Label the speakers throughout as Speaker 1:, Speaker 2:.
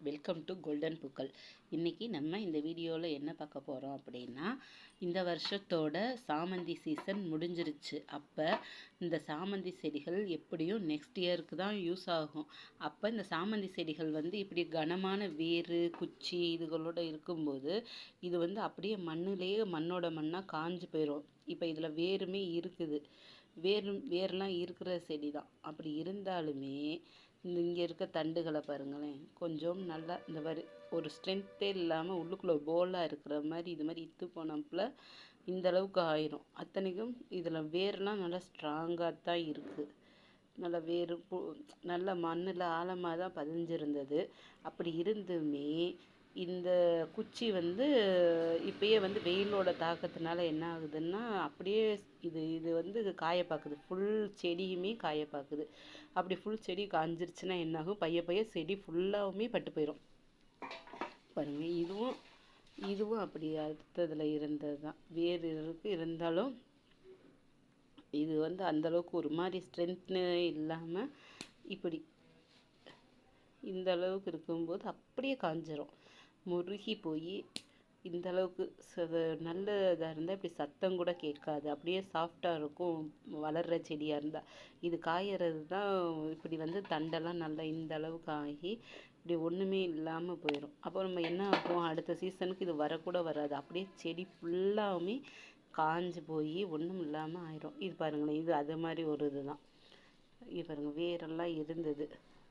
Speaker 1: Welcome to golden பூக்கள். இன்றைக்கி நம்ம இந்த வீடியோவில் என்ன பார்க்க போகிறோம் அப்படின்னா, இந்த வருஷத்தோட சாமந்தி சீசன் முடிஞ்சிருச்சு. அப்போ இந்த சாமந்தி செடிகள் எப்படியும் நெக்ஸ்ட் இயருக்கு தான் யூஸ் ஆகும். அப்போ இந்த சாமந்தி செடிகள் இப்படி கனமான வேர் குச்சி இதுகளோடு இருக்கும்போது இது அப்படியே மண்ணோட மண்ணாக காஞ்சு போயிடும். இப்போ இதில் வேருமே இருக்குது, வேர்லாம் இருக்கிற செடி தான். அப்படி இருந்தாலுமே இங்கே இருக்க தண்டுகளை பாருங்களேன், கொஞ்சம் நல்லா இந்த மாதிரி ஒரு ஸ்ட்ரென்த்தே இல்லாமல் உள்ளுக்குள்ளே போலாக இருக்கிற மாதிரி இது மாதிரி இத்து போனப்பில் இந்த அளவுக்கு ஆயிரும். அத்தனைக்கும் இதில் வேர்லாம் நல்லா ஸ்ட்ராங்காக தான் இருக்குது. நல்லா வேர் நல்ல மண்ணில் ஆழமாக தான் பதிஞ்சிருந்தது. அப்படி இருந்துமே இந்த குச்சி இப்பயே வெயிலோட தாக்கத்தினால என்ன ஆகுதுன்னா அப்படியே இது காய பார்க்குது. ஃபுல் செடியுமே காய பார்க்குது. அப்படி ஃபுல் செடி காஞ்சிருச்சுன்னா என்னாகும், பைய செடி ஃபுல்லாகவுமே பட்டு போயிடும். பாருங்கள், இதுவும் அப்படி அடுத்ததில் இருந்தது தான். வேறு இருந்தாலும் இது அந்தளவுக்கு ஒரு மாதிரி ஸ்ட்ரென்த்னு இல்லாமல் இப்படி இந்த அளவுக்கு இருக்கும்போது அப்படியே காஞ்சிரும், முருகி போய் இந்த அளவுக்கு நல்ல இதாக இருந்தால் இப்படி சத்தம் கூட கேட்காது, அப்படியே சாஃப்டாக இருக்கும். வளர்கிற செடியாக இருந்தால் இது காயறது தான் இப்படி தண்டெல்லாம் நல்லா இந்த அளவுக்கு ஆகி இப்படி ஒன்றுமே இல்லாமல் போயிடும். அப்போ நம்ம என்ன ஆகும், அடுத்த சீசனுக்கு இது வரக்கூட வராது. அப்படியே செடி ஃபுல்லாகவுமே காஞ்சு போய் ஒன்றும் இல்லாமல் ஆயிரும். இது பாருங்களேன், இது அது மாதிரி ஒரு இது தான். இது பாருங்கள்,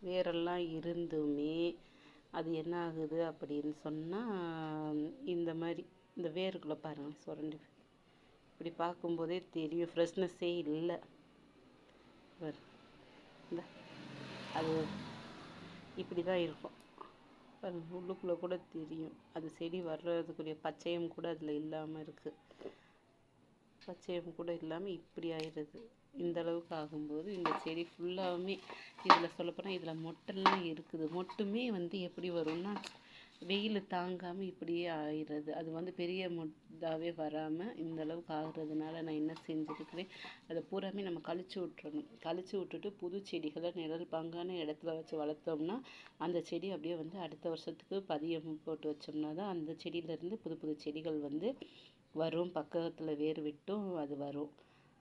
Speaker 1: வேரெல்லாம் இருந்துமே அது என்ன ஆகுது அப்படின்னு சொன்னால், இந்த மாதிரி இந்த வேருக்குள்ளே பாருங்கள் சுரண்டி இப்படி பார்க்கும்போதே தெரியும், ஃப்ரெஷ்னஸ்ஸே இல்லை. இந்த அது இப்படி தான் இருக்கும் பாருங்கள், உள்ளுக்குள்ளே கூட தெரியும். அது செடி வர்றதுக்குரிய பச்சையம் கூட அதில் இல்லாமல் இருக்குது. பச்சையம் கூட இல்லாமல் இப்படி ஆயிடுது. இந்த அளவுக்கு ஆகும்போது இந்த செடி ஃபுல்லாகவுமே இதில் சொல்லப்போனால் இதில் மொட்டெல்லாம் இருக்குது. மொட்டுமே எப்படி வரும்னா வெயில் தாங்காமல் இப்படியே ஆயிடுறது. அது பெரிய மொட்டாகவே வராமல் இந்த அளவுக்கு ஆகுறதுனால நான் என்ன செஞ்சுருக்கிறேன், அதை பூராமே நம்ம கழிச்சு விட்டுட்டு புது செடிகளை நிழல் பாங்கான இடத்துல வச்சு வளர்த்தோம்னா அந்த செடி அப்படியே அடுத்த வருஷத்துக்கு பதியம் போட்டு வச்சோம்னா தான் அந்த செடியிலேருந்து புது புது செடிகள் வரும். பக்கத்தில் வேர் விட்டும் அது வரும்.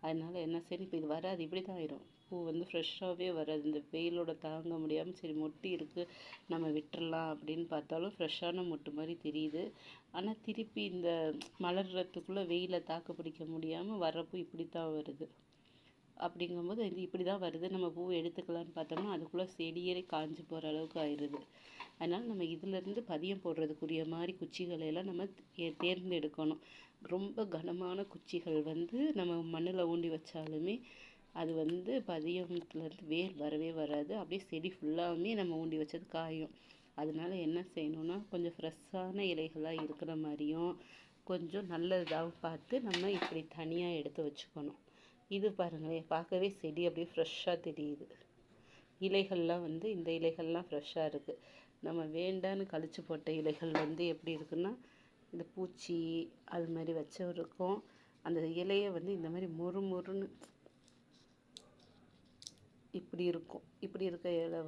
Speaker 1: அதனால் என்ன சரி, இப்போ இது வராது, இப்படி தான் ஆயிரும். பூ ஃப்ரெஷ்ஷாகவே வராது. இந்த வெயிலோட தாங்க முடியாமல் சரி மொட்டு இருக்குது நம்ம விட்டுறலாம் அப்படின்னு பார்த்தாலும் ஃப்ரெஷ்ஷான மொட்டு மாதிரி தெரியுது. ஆனால் திருப்பி இந்த மலர்றதுக்குள்ளே வெயிலை தாக்கு பிடிக்க முடியாமல் வர்றப்போ இப்படி தான் வருது. அப்படிங்கும்போது இது இப்படி தான் வருது. நம்ம பூ எடுத்துக்கலான்னு பார்த்தோம்னா அதுக்குள்ளே செடியே காஞ்சி போகிற அளவுக்கு ஆயிடுது. அதனால் நம்ம இதிலேருந்து பதியம் போடுறதுக்குரிய மாதிரி குச்சிகளையெல்லாம் நம்ம தேர்ந்தெடுக்கணும். ரொம்ப கனமான குச்சிகள் நம்ம மண்ணில் ஊண்டி வச்சாலுமே அது பதியத்துலேருந்து வேர் வரவே வராது. அப்படியே செடி ஃபுல்லாகவுமே நம்ம ஊண்டி வச்சது காயும். அதனால என்ன செய்யணும்னா, கொஞ்சம் ஃப்ரெஷ்ஷான இலைகளாக இருக்கிற மாதிரியும் கொஞ்சம் நல்லதாகவும் பார்த்து நம்ம இப்படி தனியாக எடுத்து வச்சுக்கணும். இது பாருங்களேன், பார்க்கவே செடி அப்படியே ஃப்ரெஷ்ஷாக தெரியுது. இலைகள்லாம் இந்த இலைகள்லாம் ஃப்ரெஷ்ஷாக இருக்குது. நம்ம வேண்டான்னு கழிச்சு போட்ட இலைகள் எப்படி இருக்குன்னா இந்த பூச்சி அது மாதிரி வச்சவருக்கும் அந்த இலையை இந்த மாதிரி மொறுன்னு இப்படி இருக்கும். இப்படி இருக்க இலை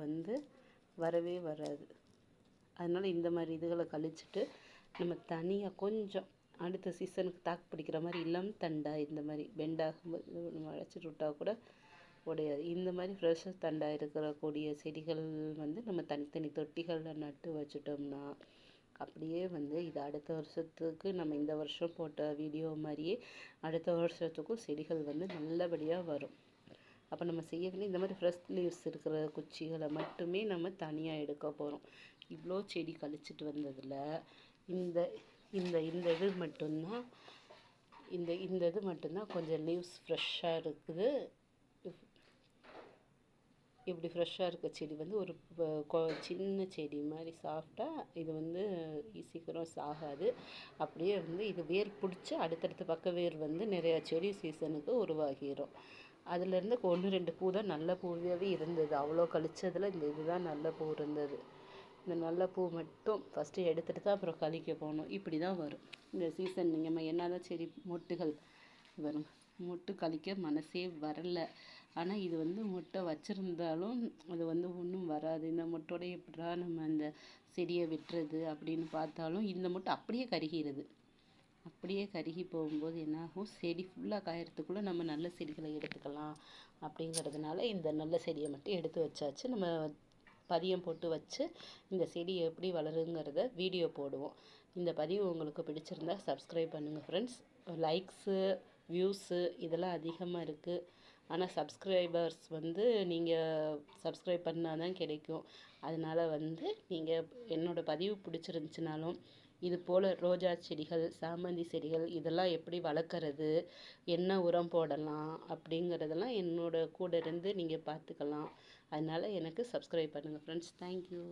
Speaker 1: வரவே வராது. அதனால் இந்த மாதிரி இதுகளை கழிச்சிட்டு நம்ம தனியாக கொஞ்சம் அடுத்த சீசனுக்கு தாக்கு பிடிக்கிற மாதிரி இல்லாமல் தண்டாக இந்த மாதிரி பெண்டாகும்போது நம்ம அழைச்சிட்டு விட்டால் கூட உடையாது. இந்த மாதிரி ஃப்ரெஷ்ஷாக தண்டாக இருக்கக்கூடிய செடிகள் நம்ம தனித்தனி தொட்டிகளில் நட்டு வச்சுட்டோம்னா அப்படியே இது அடுத்த வருஷத்துக்கு நம்ம இந்த வருஷம் போட்ட வீடியோ மாதிரியே அடுத்த வருஷத்துக்கும் செடிகள் நல்லபடியாக வரும். அப்போ நம்ம செய்ய வேண்டிய இந்த மாதிரி ஃப்ரெஷ் லீவ்ஸ் இருக்கிற குச்சிகளை மட்டுமே நம்ம தனியாக எடுக்க போகிறோம். இவ்வளோ செடி கழிச்சிட்டு வந்ததில் இந்த இந்த இந்த இது மட்டும்தான் இந்த இது மட்டும்தான் கொஞ்சம் லீவ்ஸ் ஃப்ரெஷ்ஷாக இருக்குது. இப்படி ஃப்ரெஷ்ஷாக இருக்க செடி ஒரு சின்ன செடி மாதிரி சாஃப்டாக இது சீக்கிரம் சாகாது. அப்படியே இது வேர் பிடிச்சி அடுத்தடுத்த பக்க வேர் நிறையா செடி சீசனுக்கு உருவாகிடும். அதுலேருந்து 1-2 பூ தான் நல்ல பூவாகவே இருந்தது. அவ்வளோ கழிச்சதில் இந்த இதுதான் நல்ல பூ இருந்தது. இந்த நல்ல பூ மட்டும் ஃபஸ்ட்டு எடுத்துகிட்டு தான் அப்புறம் கழிக்க போகணும். இப்படி தான் வரும் இந்த சீசன். நீங்கள் என்ன தான் சரி மொட்டுகள் வரும், மொட்டு கழிக்க மனசே வரல. ஆனால் இது வந்து மொட்டை வச்சுருந்தாலும் அது வந்து ஒன்றும் வராது. இந்த மொட்டோட எப்படிடா நம்ம அந்த செடியை வெட்டுறது அப்படின்னு பார்த்தாலும் இந்த மொட்டை அப்படியே கருகிடுது. அப்படியே கருகி போகும்போது என்னாகும், செடி ஃபுல்லாக காயறதுக்குள்ளே நம்ம நல்ல செடிகளை எடுத்துக்கலாம் அப்படிங்கிறதுனால இந்த நல்ல செடியை மட்டும் எடுத்து வச்சாச்சு. நம்ம பதியம் போட்டு வச்சு இந்த செடி எப்படி வளருங்கிறத வீடியோ போடுவோம். இந்த பதிவு உங்களுக்கு பிடிச்சிருந்தா சப்ஸ்கிரைப் பண்ணுங்கள் ஃப்ரெண்ட்ஸ். லைக்ஸு, வியூஸு இதெல்லாம் அதிகமாக இருக்குது. ஆனால் சப்ஸ்கிரைபர்ஸ் வந்து நீங்கள் சப்ஸ்கிரைப் பண்ணால் தான் கிடைக்கும். அதனால் வந்து நீங்கள் என்னோடய பதிவு பிடிச்சிருந்துச்சினாலும் இது போல் ரோஜா செடிகள், சாமந்தி செடிகள் இதெல்லாம் எப்படி வளர்க்குறது, என்ன உரம் போடலாம் அப்படிங்கிறதெல்லாம் என்னோட கூட இருந்து நீங்கள் பார்த்துக்கலாம். அதனால் எனக்கு சப்ஸ்கிரைப் பண்ணுங்கள் ஃப்ரெண்ட்ஸ். தேங்க்யூ.